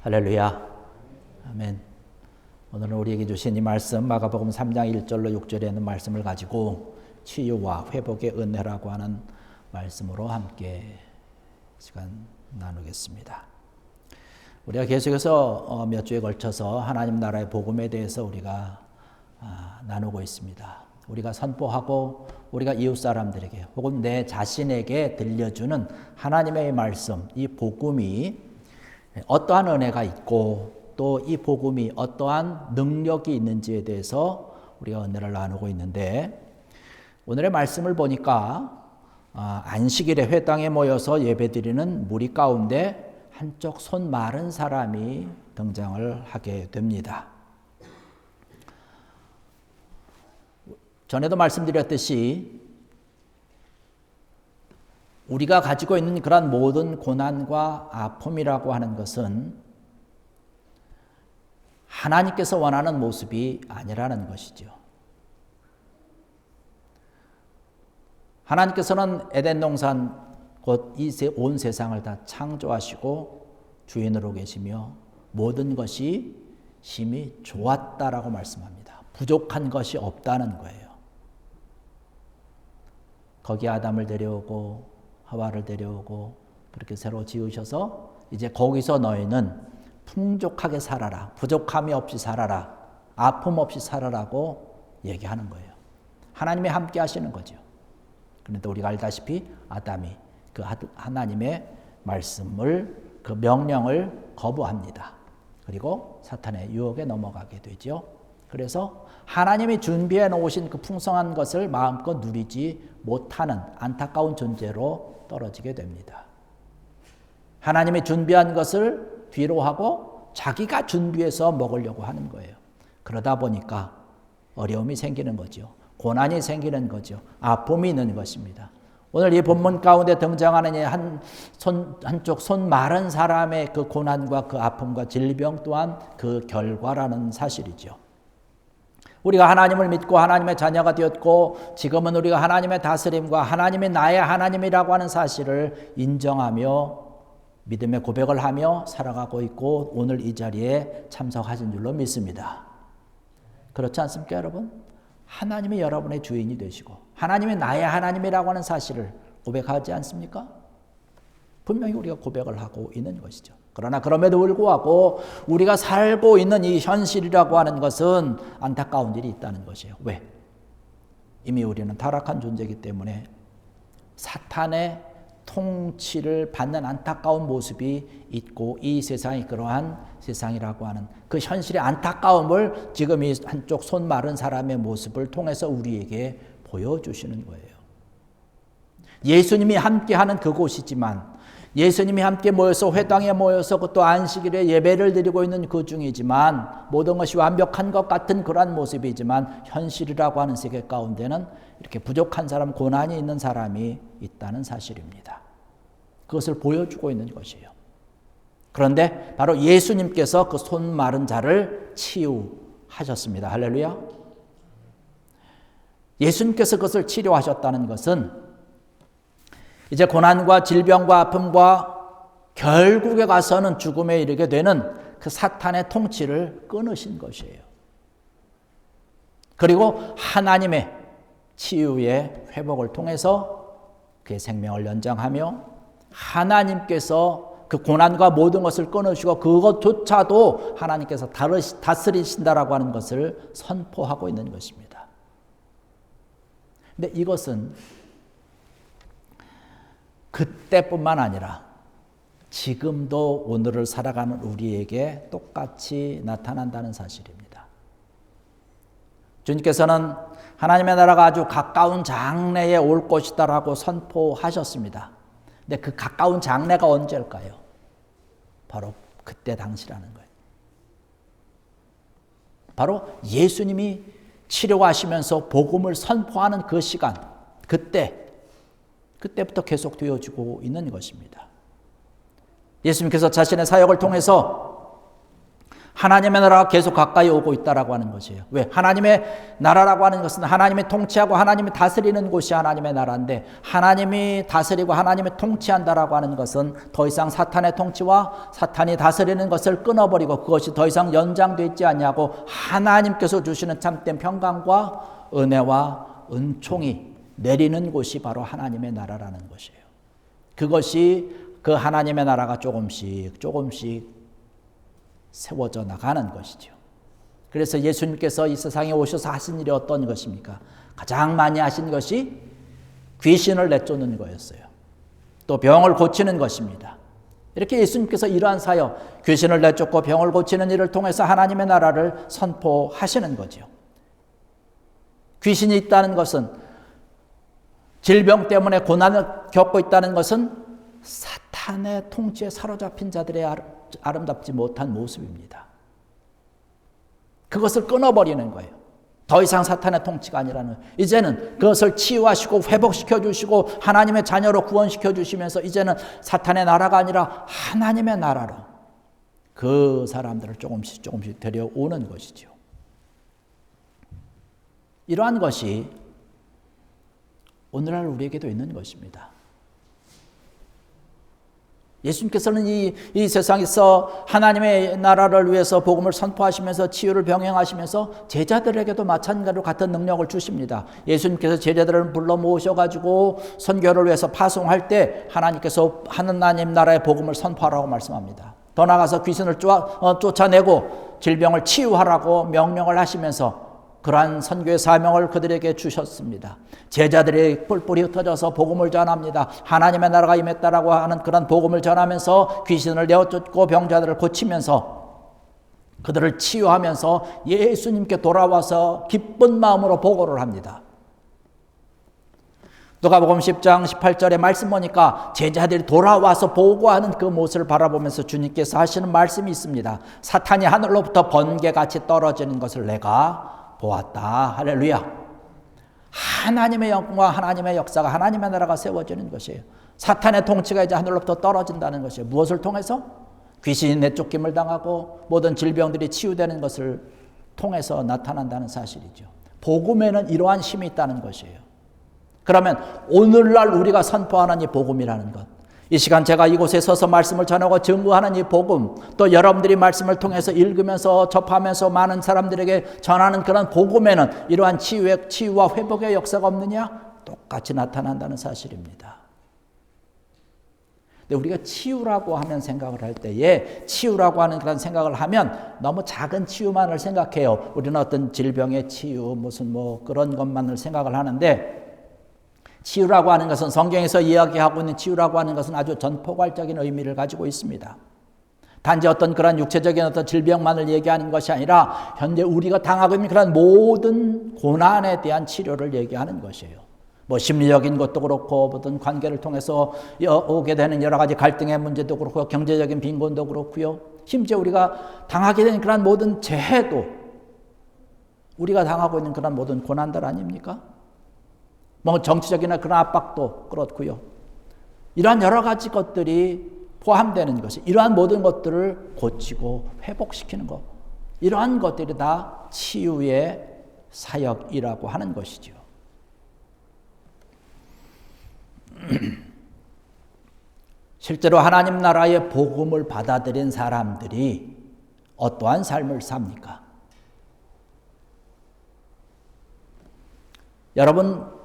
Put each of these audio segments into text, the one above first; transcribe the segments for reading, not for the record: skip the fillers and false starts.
할렐루야. 아멘. 오늘은 우리에게 주신 이 말씀 마가복음 3장 1절로 6절에 있는 말씀을 가지고 치유와 회복의 은혜라고 하는 말씀으로 함께 시간 나누겠습니다. 우리가 계속해서 몇 주에 걸쳐서 하나님 나라의 복음에 대해서 우리가 나누고 있습니다. 우리가 선포하고 우리가 이웃 사람들에게 혹은 내 자신에게 들려주는 하나님의 말씀, 이 복음이 어떠한 은혜가 있고 또 이 복음이 어떠한 능력이 있는지에 대해서 우리가 은혜를 나누고 있는데, 오늘의 말씀을 보니까 안식일에 회당에 모여서 예배드리는 무리 가운데 한쪽 손 마른 사람이 등장을 하게 됩니다. 전에도 말씀드렸듯이 우리가 가지고 있는 그런 모든 고난과 아픔이라고 하는 것은 하나님께서 원하는 모습이 아니라는 것이죠. 하나님께서는 에덴 동산 곧 이 온 세상을 다 창조하시고 주인으로 계시며 모든 것이 심히 좋았다라고 말씀합니다. 부족한 것이 없다는 거예요. 거기 아담을 데려오고 하와를 데려오고 그렇게 새로 지으셔서 이제 거기서 너희는 풍족하게 살아라, 부족함이 없이 살아라, 아픔 없이 살아라고 얘기하는 거예요. 하나님이 함께 하시는 거죠. 그런데 우리가 알다시피 아담이 그 하나님의 말씀을, 그 명령을 거부합니다. 그리고 사탄의 유혹에 넘어가게 되죠. 그래서 하나님이 준비해 놓으신 그 풍성한 것을 마음껏 누리지 못하는 안타까운 존재로 떨어지게 됩니다. 하나님이 준비한 것을 뒤로 하고 자기가 준비해서 먹으려고 하는 거예요. 그러다 보니까 어려움이 생기는 거죠. 고난이 생기는 거죠. 아픔이 있는 것입니다. 오늘 이 본문 가운데 등장하는 한쪽 손 마른 사람의 그 고난과 그 아픔과 질병 또한 그 결과라는 사실이죠. 우리가 하나님을 믿고 하나님의 자녀가 되었고 지금은 우리가 하나님의 다스림과 하나님이 나의 하나님이라고 하는 사실을 인정하며 믿음의 고백을 하며 살아가고 있고 오늘 이 자리에 참석하신 줄로 믿습니다. 그렇지 않습니까, 여러분? 하나님이 여러분의 주인이 되시고 하나님이 나의 하나님이라고 하는 사실을 고백하지 않습니까? 분명히 우리가 고백을 하고 있는 것이죠. 그러나 그럼에도 불구하고 우리가 살고 있는 이 현실이라고 하는 것은 안타까운 일이 있다는 것이에요. 왜? 이미 우리는 타락한 존재이기 때문에 사탄의 통치를 받는 안타까운 모습이 있고 이 세상이 그러한 세상이라고 하는 그 현실의 안타까움을 지금 이 한쪽 손 마른 사람의 모습을 통해서 우리에게 보여주시는 거예요. 예수님이 함께하는 그곳이지만 예수님이 함께 모여서 회당에 모여서 또 안식일에 예배를 드리고 있는 그 중이지만 모든 것이 완벽한 것 같은 그러한 모습이지만 현실이라고 하는 세계 가운데는 이렇게 부족한 사람, 고난이 있는 사람이 있다는 사실입니다. 그것을 보여주고 있는 것이에요. 그런데 바로 예수님께서 그 손 마른 자를 치유하셨습니다. 할렐루야. 예수님께서 그것을 치료하셨다는 것은 이제 고난과 질병과 아픔과 결국에 가서는 죽음에 이르게 되는 그 사탄의 통치를 끊으신 것이에요. 그리고 하나님의 치유의 회복을 통해서 그의 생명을 연장하며 하나님께서 그 고난과 모든 것을 끊으시고 그것조차도 하나님께서 다스리신다라고 하는 것을 선포하고 있는 것입니다. 근데 이것은 그때뿐만 아니라 지금도 오늘을 살아가는 우리에게 똑같이 나타난다는 사실입니다. 주님께서는 하나님의 나라가 아주 가까운 장래에 올 것이다라고 선포하셨습니다. 근데 그 가까운 장래가 언제일까요? 바로 그때 당시라는 거예요. 바로 예수님이 치료하시면서 복음을 선포하는 그 시간, 그때부터 계속 되어지고 있는 것입니다. 예수님께서 자신의 사역을 통해서 하나님의 나라가 계속 가까이 오고 있다라고 하는 것이에요. 왜? 하나님의 나라라고 하는 것은 하나님이 통치하고 하나님이 다스리는 곳이 하나님의 나라인데, 하나님이 다스리고 하나님이 통치한다라고 하는 것은 더 이상 사탄의 통치와 사탄이 다스리는 것을 끊어버리고 그것이 더 이상 연장되어 있지 않냐고 하나님께서 주시는 참된 평강과 은혜와 은총이 내리는 곳이 바로 하나님의 나라라는 것이에요. 그것이 그 하나님의 나라가 조금씩 세워져 나가는 것이죠. 그래서 예수님께서 이 세상에 오셔서 하신 일이 어떤 것입니까? 가장 많이 하신 것이 귀신을 내쫓는 거였어요. 또 병을 고치는 것입니다. 이렇게 예수님께서 이러한 사역, 귀신을 내쫓고 병을 고치는 일을 통해서 하나님의 나라를 선포하시는 거죠. 귀신이 있다는 것은, 질병 때문에 고난을 겪고 있다는 것은 사탄의 통치에 사로잡힌 자들의 아름답지 못한 모습입니다. 그것을 끊어버리는 거예요. 더 이상 사탄의 통치가 아니라는, 이제는 그것을 치유하시고 회복시켜 주시고 하나님의 자녀로 구원시켜 주시면서 이제는 사탄의 나라가 아니라 하나님의 나라로 그 사람들을 조금씩 데려오는 것이죠. 이러한 것이 오늘날 우리에게도 있는 것입니다. 예수님께서는 이 세상에서 하나님의 나라를 위해서 복음을 선포하시면서 치유를 병행하시면서 제자들에게도 마찬가지로 같은 능력을 주십니다. 예수님께서 제자들을 불러 모셔가지고 선교를 위해서 파송할 때 하나님께서 하나님 나라의 복음을 선포하라고 말씀합니다. 더 나아가서 귀신을 쫓아내고 질병을 치유하라고 명령을 하시면서 그러한 선교의 사명을 그들에게 주셨습니다. 제자들이 뿔뿔이 흩어져서 복음을 전합니다. 하나님의 나라가 임했다라고 하는 그런 복음을 전하면서 귀신을 내어쫓고 병자들을 고치면서 그들을 치유하면서 예수님께 돌아와서 기쁜 마음으로 보고를 합니다. 누가복음 10장 18절의 말씀 보니까 제자들이 돌아와서 보고하는 그 모습을 바라보면서 주님께서 하시는 말씀이 있습니다. 사탄이 하늘로부터 번개같이 떨어지는 것을 내가 보았다. 할렐루야. 하나님의 영광과 하나님의 역사가, 하나님의 나라가 세워지는 것이에요. 사탄의 통치가 이제 하늘로부터 떨어진다는 것이에요. 무엇을 통해서? 귀신이 내쫓김을 당하고 모든 질병들이 치유되는 것을 통해서 나타난다는 사실이죠. 복음에는 이러한 힘이 있다는 것이에요. 그러면 오늘날 우리가 선포하는 이 복음이라는 것, 이 시간 제가 이곳에 서서 말씀을 전하고 증거하는 이 복음, 또 여러분들이 말씀을 통해서 읽으면서 접하면서 많은 사람들에게 전하는 그런 복음에는 이러한 치유와 회복의 역사가 없느냐? 똑같이 나타난다는 사실입니다. 근데 우리가 치유라고 하면 생각을 할 때에, 치유라고 하는 그런 생각을 하면 너무 작은 치유만을 생각해요. 우리는 어떤 질병의 치유, 무슨 그런 것만을 생각을 하는데, 치유라고 하는 것은, 성경에서 이야기하고 있는 치유라고 하는 것은 아주 전포괄적인 의미를 가지고 있습니다. 단지 어떤 그런 육체적인 어떤 질병만을 얘기하는 것이 아니라 현재 우리가 당하고 있는 그런 모든 고난에 대한 치료를 얘기하는 것이에요. 심리적인 것도 그렇고, 모든 관계를 통해서 오게 되는 여러 가지 갈등의 문제도 그렇고, 경제적인 빈곤도 그렇고요. 심지어 우리가 당하게 된 그런 모든 재해도 우리가 당하고 있는 그런 모든 고난들 아닙니까? 정치적이나 그런 압박도 그렇고요. 이러한 여러 가지 것들이 포함되는 것이, 이러한 모든 것들을 고치고 회복시키는 것, 이러한 것들이 다 치유의 사역이라고 하는 것이죠. 실제로 하나님 나라의 복음을 받아들인 사람들이 어떠한 삶을 삽니까? 여러분,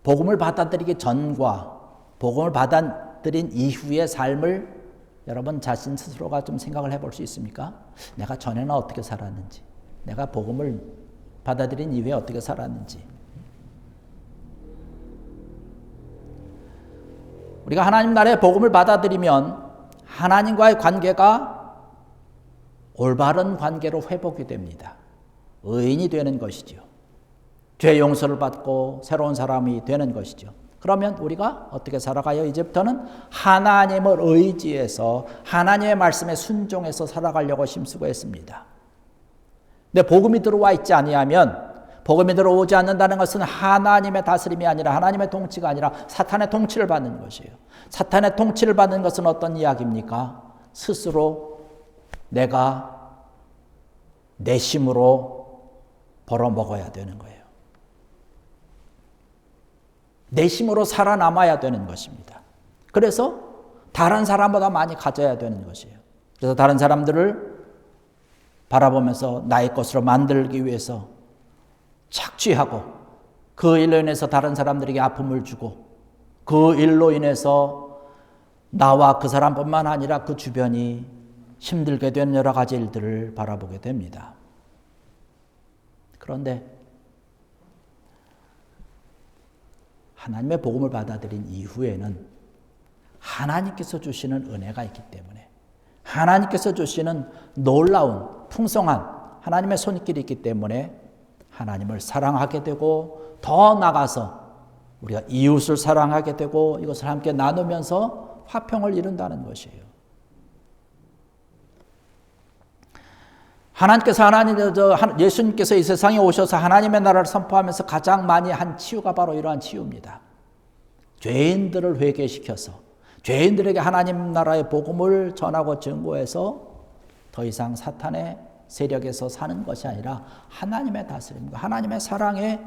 복음을 받아들이기 전과 복음을 받아들인 이후의 삶을 여러분 자신 스스로가 좀 생각을 해볼 수 있습니까? 내가 전에는 어떻게 살았는지, 내가 복음을 받아들인 이후에 어떻게 살았는지. 우리가 하나님 나라의 복음을 받아들이면 하나님과의 관계가 올바른 관계로 회복이 됩니다. 의인이 되는 것이죠. 죄 용서를 받고 새로운 사람이 되는 것이죠. 그러면 우리가 어떻게 살아가요? 이제부터는 하나님을 의지해서 하나님의 말씀에 순종해서 살아가려고 힘쓰고있습니다. 근데 복음이 들어와 있지 아니하면, 복음이 들어오지 않는다는 것은 하나님의 다스림이 아니라, 하나님의 통치가 아니라 사탄의 통치를 받는 것이에요. 사탄의 통치를 받는 것은 어떤 이야기입니까? 스스로 내가 내심으로 벌어먹어야 되는 거예요. 내심으로 살아남아야 되는 것입니다. 그래서 다른 사람보다 많이 가져야 되는 것이에요. 그래서 다른 사람들을 바라보면서 나의 것으로 만들기 위해서 착취하고 그 일로 인해서 다른 사람들에게 아픔을 주고 그 일로 인해서 나와 그 사람뿐만 아니라 그 주변이 힘들게 되는 여러 가지 일들을 바라보게 됩니다. 그런데 하나님의 복음을 받아들인 이후에는 하나님께서 주시는 은혜가 있기 때문에 하나님께서 주시는 놀라운 풍성한 하나님의 손길이 있기 때문에 하나님을 사랑하게 되고 더 나아가서 우리가 이웃을 사랑하게 되고 이것을 함께 나누면서 화평을 이룬다는 것이에요. 예수님께서 이 세상에 오셔서 하나님의 나라를 선포하면서 가장 많이 한 치유가 바로 이러한 치유입니다. 죄인들을 회개시켜서 죄인들에게 하나님 나라의 복음을 전하고 증거해서 더 이상 사탄의 세력에서 사는 것이 아니라 하나님의 다스림과 하나님의 사랑의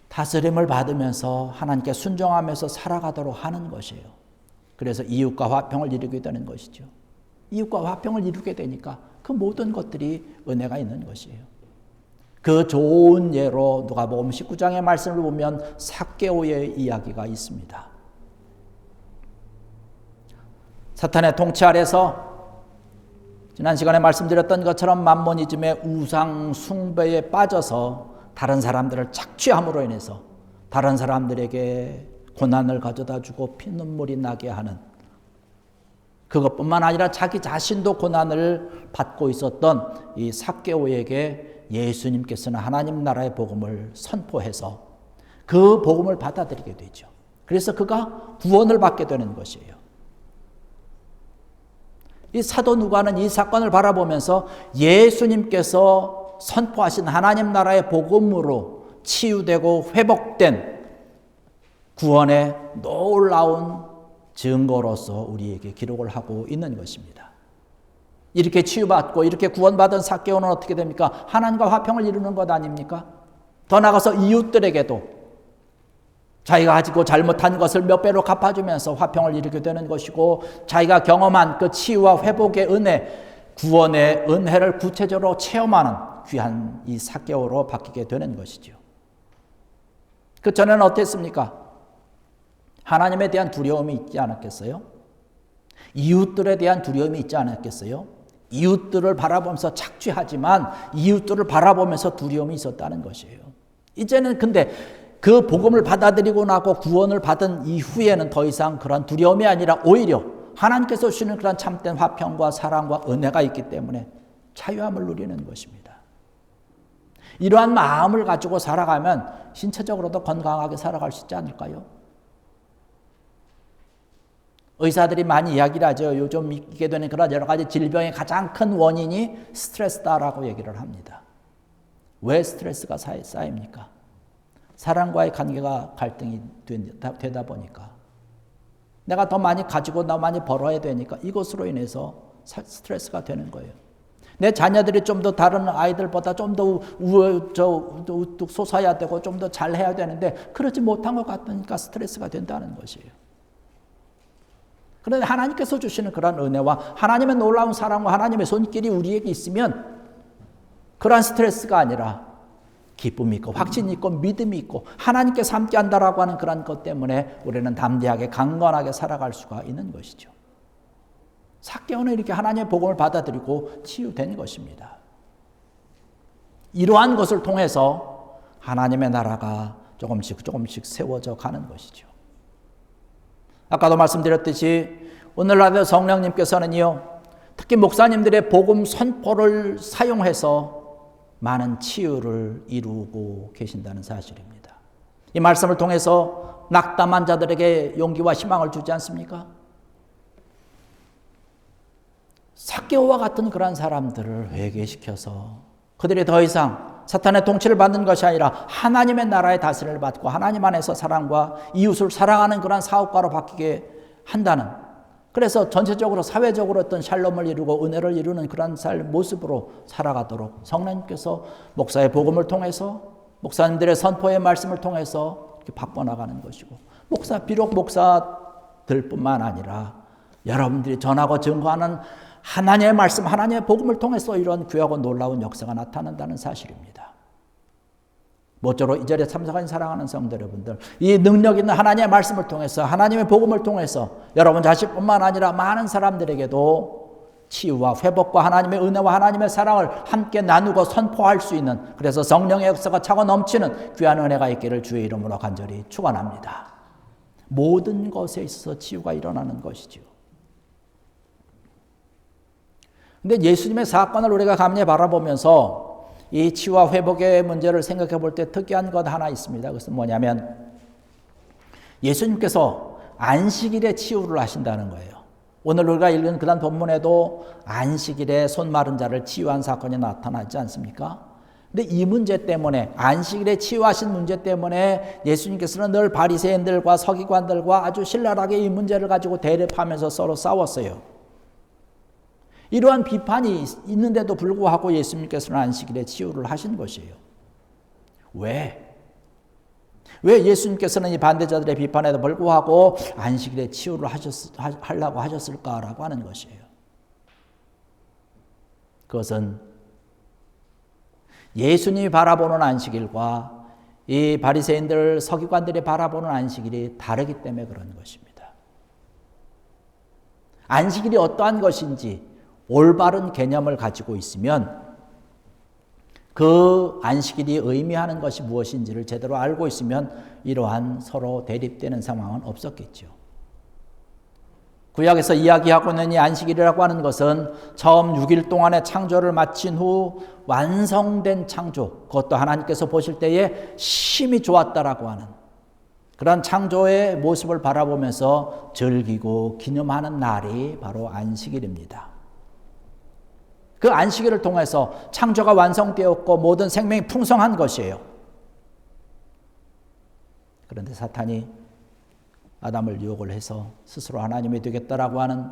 다스림을 받으면서 하나님께 순종하면서 살아가도록 하는 것이에요. 그래서 이웃과 화평을 이루게 되는 것이죠. 이웃과 화평을 이루게 되니까 그 모든 것들이 은혜가 있는 것이에요. 그 좋은 예로 누가복음 19장의 말씀을 보면 삭개오의 이야기가 있습니다. 사탄의 통치 아래서 지난 시간에 말씀드렸던 것처럼 만모니즘의 우상 숭배에 빠져서 다른 사람들을 착취함으로 인해서 다른 사람들에게 고난을 가져다 주고 피눈물이 나게 하는 그것뿐만 아니라 자기 자신도 고난을 받고 있었던 이 삭개오에게 예수님께서는 하나님 나라의 복음을 선포해서 그 복음을 받아들이게 되죠. 그래서 그가 구원을 받게 되는 것이에요. 이 사도 누가는 이 사건을 바라보면서 예수님께서 선포하신 하나님 나라의 복음으로 치유되고 회복된 구원의 놀라운 증거로서 우리에게 기록을 하고 있는 것입니다. 이렇게 치유받고 이렇게 구원받은 삭개오는 어떻게 됩니까? 하나님과 화평을 이루는 것 아닙니까? 더 나아가서 이웃들에게도 자기가 가지고 잘못한 것을 몇 배로 갚아주면서 화평을 이루게 되는 것이고 자기가 경험한 그 치유와 회복의 은혜, 구원의 은혜를 구체적으로 체험하는 귀한 이 삭개오로 바뀌게 되는 것이죠. 그 전에는 어땠습니까? 하나님에 대한 두려움이 있지 않았겠어요? 이웃들에 대한 두려움이 있지 않았겠어요? 이웃들을 바라보면서 착취하지만 이웃들을 바라보면서 두려움이 있었다는 것이에요. 이제는 근데 그 복음을 받아들이고 나고 구원을 받은 이후에는 더 이상 그런 두려움이 아니라 오히려 하나님께서 주시는 그런 참된 화평과 사랑과 은혜가 있기 때문에 자유함을 누리는 것입니다. 이러한 마음을 가지고 살아가면 신체적으로도 건강하게 살아갈 수 있지 않을까요? 의사들이 많이 이야기를 하죠. 요즘 있게 되는 그런 여러 가지 질병의 가장 큰 원인이 스트레스다라고 얘기를 합니다. 왜 스트레스가 쌓입니까? 사람과의 관계가 갈등이 되다 보니까 내가 더 많이 가지고 더 많이 벌어야 되니까 이것으로 인해서 스트레스가 되는 거예요. 내 자녀들이 좀 더 다른 아이들보다 좀 더 우뚝 솟아야 되고 좀 더 잘해야 되는데 그러지 못한 것 같으니까 스트레스가 된다는 것이에요. 그런데 하나님께서 주시는 그런 은혜와 하나님의 놀라운 사랑과 하나님의 손길이 우리에게 있으면 그러한 스트레스가 아니라 기쁨이 있고 확신이 있고 믿음이 있고 하나님께서 함께한다라고 하는 그런 것 때문에 우리는 담대하게 강건하게 살아갈 수가 있는 것이죠. 삭개오는 이렇게 하나님의 복음을 받아들이고 치유된 것입니다. 이러한 것을 통해서 하나님의 나라가 조금씩 세워져 가는 것이죠. 아까도 말씀드렸듯이 오늘날 성령님께서는요, 특히 목사님들의 복음 선포를 사용해서 많은 치유를 이루고 계신다는 사실입니다. 이 말씀을 통해서 낙담한 자들에게 용기와 희망을 주지 않습니까? 삭개오와 같은 그런 사람들을 회개시켜서 그들이 더 이상 사탄의 통치를 받는 것이 아니라 하나님의 나라의 다스림을 받고 하나님 안에서 사랑과 이웃을 사랑하는 그런 사업가로 바뀌게 한다는 그래서 전체적으로 사회적으로 어떤 샬롬을 이루고 은혜를 이루는 그런 모습으로 살아가도록 성령님께서 목사의 복음을 통해서 목사님들의 선포의 말씀을 통해서 이렇게 바꿔나가는 것이고, 비록 목사들뿐만 아니라 여러분들이 전하고 증거하는 하나님의 말씀, 하나님의 복음을 통해서 이런 귀하고 놀라운 역사가 나타난다는 사실입니다. 모쪼록 이 자리에 참석한 사랑하는 성도 여러분들, 이 능력 있는 하나님의 말씀을 통해서, 하나님의 복음을 통해서 여러분 자신뿐만 아니라 많은 사람들에게도 치유와 회복과 하나님의 은혜와 하나님의 사랑을 함께 나누고 선포할 수 있는, 그래서 성령의 역사가 차고 넘치는 귀한 은혜가 있기를 주의 이름으로 간절히 축원합니다. 모든 것에 있어서 치유가 일어나는 것이지요. 근데 예수님의 사건을 우리가 감히 바라보면서 이 치유와 회복의 문제를 생각해 볼 때 특이한 것 하나 있습니다. 그것은 뭐냐면 예수님께서 안식일에 치유를 하신다는 거예요. 오늘 우리가 읽은 그다음 본문에도 안식일에 손 마른 자를 치유한 사건이 나타나지 않습니까? 근데 이 문제 때문에, 안식일에 치유하신 문제 때문에 예수님께서는 늘 바리새인들과 서기관들과 아주 신랄하게 이 문제를 가지고 대립하면서 서로 싸웠어요. 이러한 비판이 있는데도 불구하고 예수님께서는 안식일에 치유를 하신 것이에요. 왜? 왜 예수님께서는 이 반대자들의 비판에도 불구하고 안식일에 치유를 하려고 하셨을까라고 하는 것이에요. 그것은 예수님이 바라보는 안식일과 이 바리새인들, 서기관들이 바라보는 안식일이 다르기 때문에 그런 것입니다. 안식일이 어떠한 것인지 올바른 개념을 가지고 있으면 그 안식일이 의미하는 것이 무엇인지를 제대로 알고 있으면 이러한 서로 대립되는 상황은 없었겠죠. 구약에서 이야기하고 있는 이 안식일이라고 하는 것은 처음 6일 동안의 창조를 마친 후 완성된 창조, 그것도 하나님께서 보실 때에 심히 좋았다라고 하는 그런 창조의 모습을 바라보면서 즐기고 기념하는 날이 바로 안식일입니다. 그 안식일을 통해서 창조가 완성되었고 모든 생명이 풍성한 것이에요. 그런데 사탄이 아담을 유혹을 해서 스스로 하나님이 되겠다라고 하는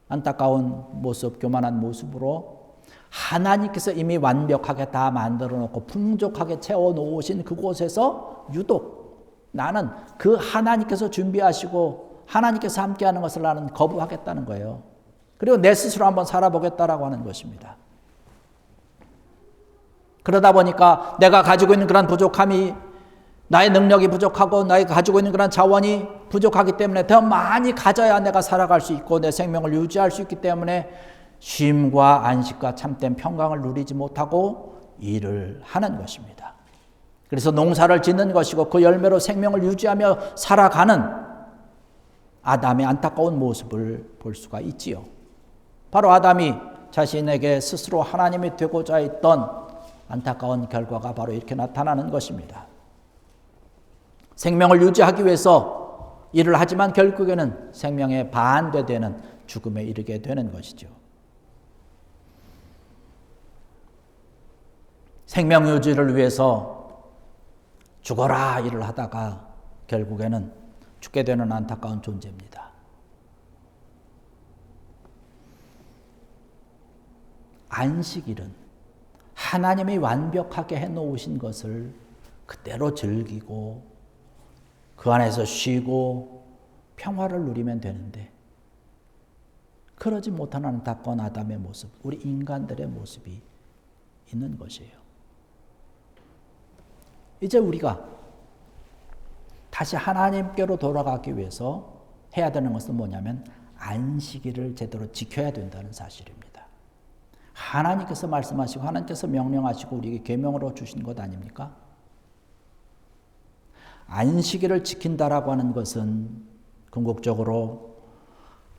안타까운 모습, 교만한 모습으로 하나님께서 이미 완벽하게 다 만들어 놓고 풍족하게 채워 놓으신 그곳에서 유독 나는 그 하나님께서 준비하시고 하나님께서 함께하는 것을 나는 거부하겠다는 거예요. 그리고 내 스스로 한번 살아보겠다라고 하는 것입니다. 그러다 보니까 내가 가지고 있는 그런 부족함이, 나의 능력이 부족하고 나의 가지고 있는 그런 자원이 부족하기 때문에 더 많이 가져야 내가 살아갈 수 있고 내 생명을 유지할 수 있기 때문에 쉼과 안식과 참된 평강을 누리지 못하고 일을 하는 것입니다. 그래서 농사를 짓는 것이고 그 열매로 생명을 유지하며 살아가는 아담의 안타까운 모습을 볼 수가 있지요. 바로 아담이 자신에게 스스로 하나님이 되고자 했던 안타까운 결과가 바로 이렇게 나타나는 것입니다. 생명을 유지하기 위해서 일을 하지만 결국에는 생명에 반대되는 죽음에 이르게 되는 것이죠. 생명 유지를 위해서 죽어라 일을 하다가 결국에는 죽게 되는 안타까운 존재입니다. 안식일은 하나님이 완벽하게 해놓으신 것을 그대로 즐기고 그 안에서 쉬고 평화를 누리면 되는데 그러지 못하는 안타까운 아담의 모습, 우리 인간들의 모습이 있는 것이에요. 이제 우리가 다시 하나님께로 돌아가기 위해서 해야 되는 것은 뭐냐면 안식일을 제대로 지켜야 된다는 사실입니다. 하나님께서 말씀하시고 하나님께서 명령하시고 우리에게 계명으로 주신 것 아닙니까? 안식일을 지킨다라고 하는 것은 궁극적으로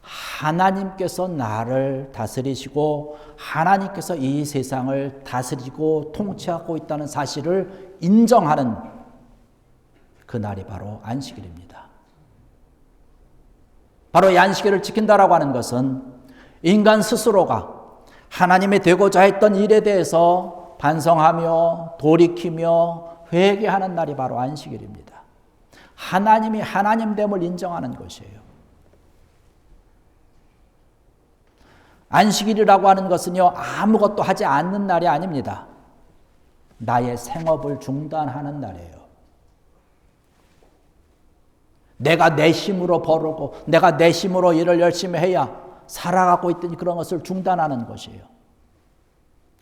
하나님께서 나를 다스리시고 하나님께서 이 세상을 다스리고 통치하고 있다는 사실을 인정하는 그날이 바로 안식일입니다. 바로 이 안식일을 지킨다라고 하는 것은 인간 스스로가 하나님이 되고자 했던 일에 대해서 반성하며 돌이키며 회개하는 날이 바로 안식일입니다. 하나님이 하나님됨을 인정하는 것이에요. 안식일이라고 하는 것은요, 아무것도 하지 않는 날이 아닙니다. 나의 생업을 중단하는 날이에요. 내가 내 힘으로 벌고 내가 내 힘으로 일을 열심히 해야 살아가고 있던 그런 것을 중단하는 것이에요.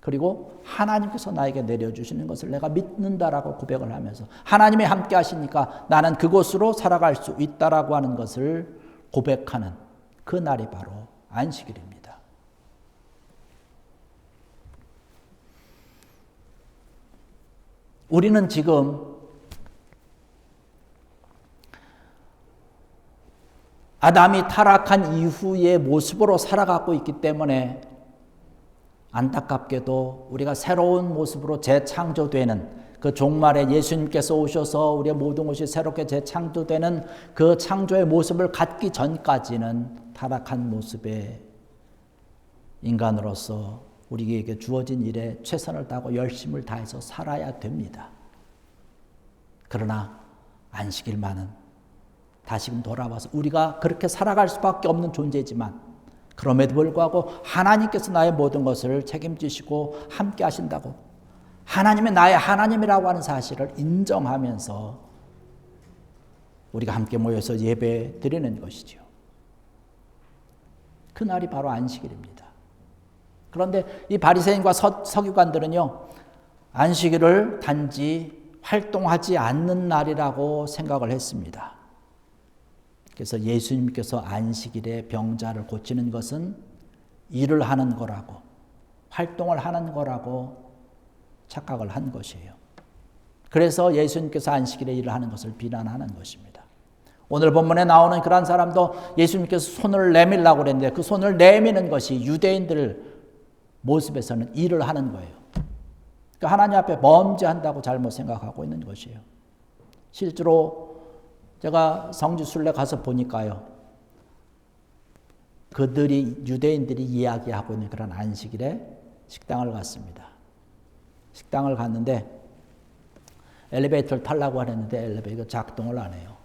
그리고 하나님께서 나에게 내려주시는 것을 내가 믿는다라고 고백을 하면서 하나님이 함께 하시니까 나는 그곳으로 살아갈 수 있다라고 하는 것을 고백하는 그 날이 바로 안식일입니다. 우리는 지금 아담이 타락한 이후의 모습으로 살아가고 있기 때문에 안타깝게도 우리가 새로운 모습으로 재창조되는 그 종말에 예수님께서 오셔서 우리의 모든 것이 새롭게 재창조되는 그 창조의 모습을 갖기 전까지는 타락한 모습의 인간으로서 우리에게 주어진 일에 최선을 다하고 열심을 다해서 살아야 됩니다. 그러나 안식일만은 다시금 돌아와서 우리가 그렇게 살아갈 수밖에 없는 존재지만 그럼에도 불구하고 하나님께서 나의 모든 것을 책임지시고 함께 하신다고 하나님이 나의 하나님이라고 하는 사실을 인정하면서 우리가 함께 모여서 예배 드리는 것이죠. 그날이 바로 안식일입니다. 그런데 이 바리새인과 서기관들은요, 안식일을 단지 활동하지 않는 날이라고 생각을 했습니다. 그래서 예수님께서 안식일에 병자를 고치는 것은 일을 하는 거라고, 활동을 하는 거라고 착각을 한 것이에요. 그래서 예수님께서 안식일에 일을 하는 것을 비난하는 것입니다. 오늘 본문에 나오는 그런 사람도 예수님께서 손을 내밀라고 그랬는데 그 손을 내미는 것이 유대인들 모습에서는 일을 하는 거예요. 그러니까 하나님 앞에 범죄한다고 잘못 생각하고 있는 것이에요. 실제로 제가 성지순례 가서 보니까요, 유대인들이 이야기하고 있는 그런 안식일에 식당을 갔습니다. 식당을 갔는데 엘리베이터를 타려고 하는데 엘리베이터가 작동을 안 해요.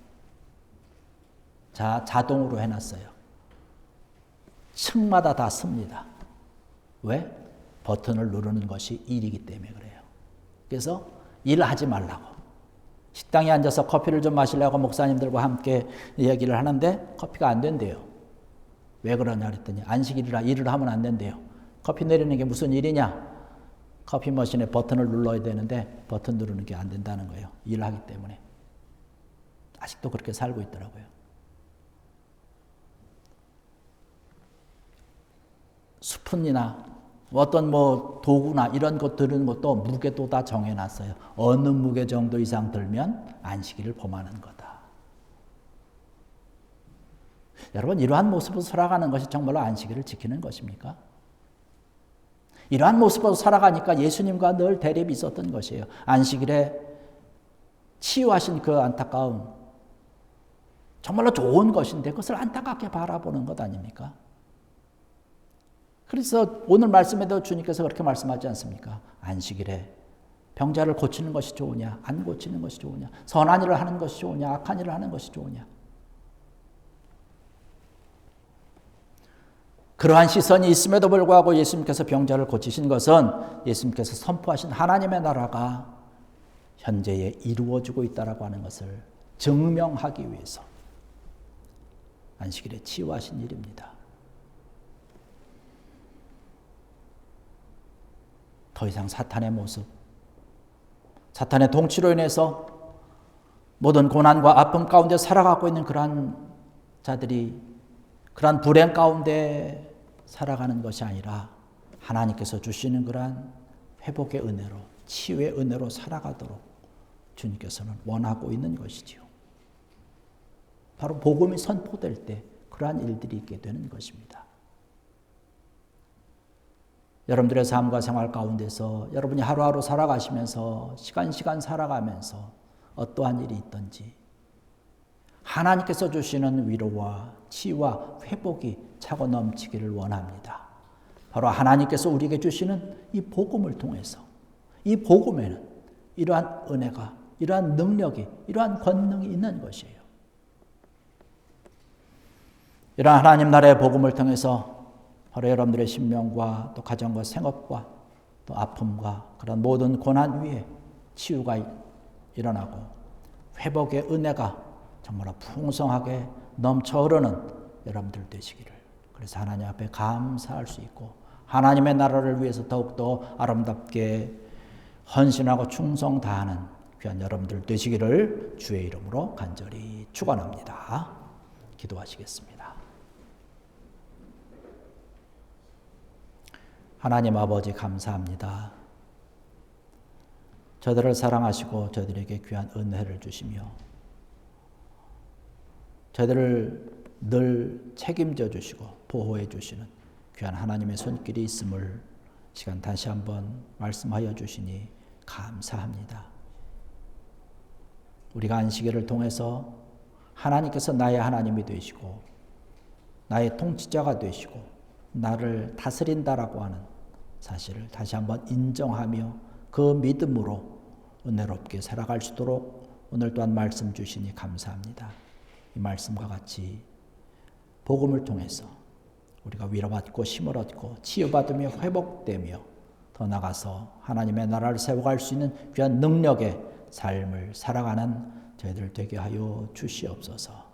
자동으로 해놨어요. 층마다 다 씁니다. 왜? 버튼을 누르는 것이 일이기 때문에 그래요. 그래서 일을 하지 말라고. 식당에 앉아서 커피를 좀 마시려고 목사님들과 함께 얘기를 하는데 커피가 안 된대요. 왜 그러냐 그랬더니 안식일이라 일을 하면 안 된대요. 커피 내리는 게 무슨 일이냐? 커피 머신에 버튼을 눌러야 되는데 버튼 누르는 게 안 된다는 거예요. 일하기 때문에. 아직도 그렇게 살고 있더라고요. 스푼이나 어떤 도구나 이런 것 들은 것도 무게도 다 정해놨어요. 어느 무게 정도 이상 들면 안식일을 범하는 거다. 여러분, 이러한 모습으로 살아가는 것이 정말로 안식일을 지키는 것입니까? 이러한 모습으로 살아가니까 예수님과 늘 대립이 있었던 것이에요. 안식일에 치유하신 그 안타까움, 정말로 좋은 것인데 그것을 안타깝게 바라보는 것 아닙니까? 그래서 오늘 말씀에도 주님께서 그렇게 말씀하지 않습니까? 안식일에 병자를 고치는 것이 좋으냐, 안 고치는 것이 좋으냐, 선한 일을 하는 것이 좋으냐, 악한 일을 하는 것이 좋으냐. 그러한 시선이 있음에도 불구하고 예수님께서 병자를 고치신 것은 예수님께서 선포하신 하나님의 나라가 현재에 이루어지고 있다라고 하는 것을 증명하기 위해서 안식일에 치유하신 일입니다. 더 이상 사탄의 모습, 사탄의 통치로 인해서 모든 고난과 아픔 가운데 살아가고 있는 그러한 자들이 그러한 불행 가운데 살아가는 것이 아니라 하나님께서 주시는 그러한 회복의 은혜로, 치유의 은혜로 살아가도록 주님께서는 원하고 있는 것이지요. 바로 복음이 선포될 때 그러한 일들이 있게 되는 것입니다. 여러분들의 삶과 생활 가운데서 여러분이 하루하루 살아가시면서 시간 살아가면서 어떠한 일이 있든지 하나님께서 주시는 위로와 치유와 회복이 차고 넘치기를 원합니다. 바로 하나님께서 우리에게 주시는 이 복음을 통해서 이 복음에는 이러한 은혜가, 이러한 능력이, 이러한 권능이 있는 것이에요. 이러한 하나님 나라의 복음을 통해서 바로 여러분들의 신명과 또 가정과 생업과 또 아픔과 그런 모든 고난 위에 치유가 일어나고 회복의 은혜가 정말 풍성하게 넘쳐 흐르는 여러분들 되시기를. 그래서 하나님 앞에 감사할 수 있고 하나님의 나라를 위해서 더욱더 아름답게 헌신하고 충성 다하는 귀한 여러분들 되시기를 주의 이름으로 간절히 축원합니다. 기도하시겠습니다. 하나님 아버지 감사합니다. 저들을 사랑하시고 저들에게 귀한 은혜를 주시며 저들을 늘 책임져 주시고 보호해 주시는 귀한 하나님의 손길이 있음을 시간 다시 한번 말씀하여 주시니 감사합니다. 우리가 안식일을 통해서 하나님께서 나의 하나님이 되시고 나의 통치자가 되시고 나를 다스린다라고 하는 사실을 다시 한번 인정하며 그 믿음으로 은혜롭게 살아갈 수 있도록 오늘 또한 말씀 주시니 감사합니다. 이 말씀과 같이 복음을 통해서 우리가 위로받고 힘을 얻고 치유받으며 회복되며 더 나아가서 하나님의 나라를 세워갈 수 있는 귀한 능력의 삶을 살아가는 저희들 되게 하여 주시옵소서.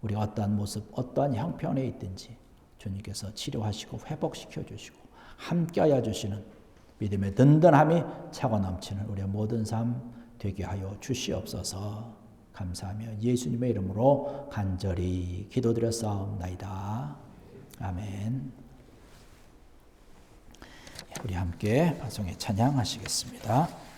우리가 어떠한 모습, 어떠한 형편에 있든지 주님께서 치료하시고 회복시켜 주시고 함께하여 주시는 믿음의 든든함이 차고 넘치는 우리의 모든 삶 되게 하여 주시옵소서. 감사하며 예수님의 이름으로 간절히 기도드렸사옵나이다. 아멘. 우리 함께 파송의 찬양하시겠습니다.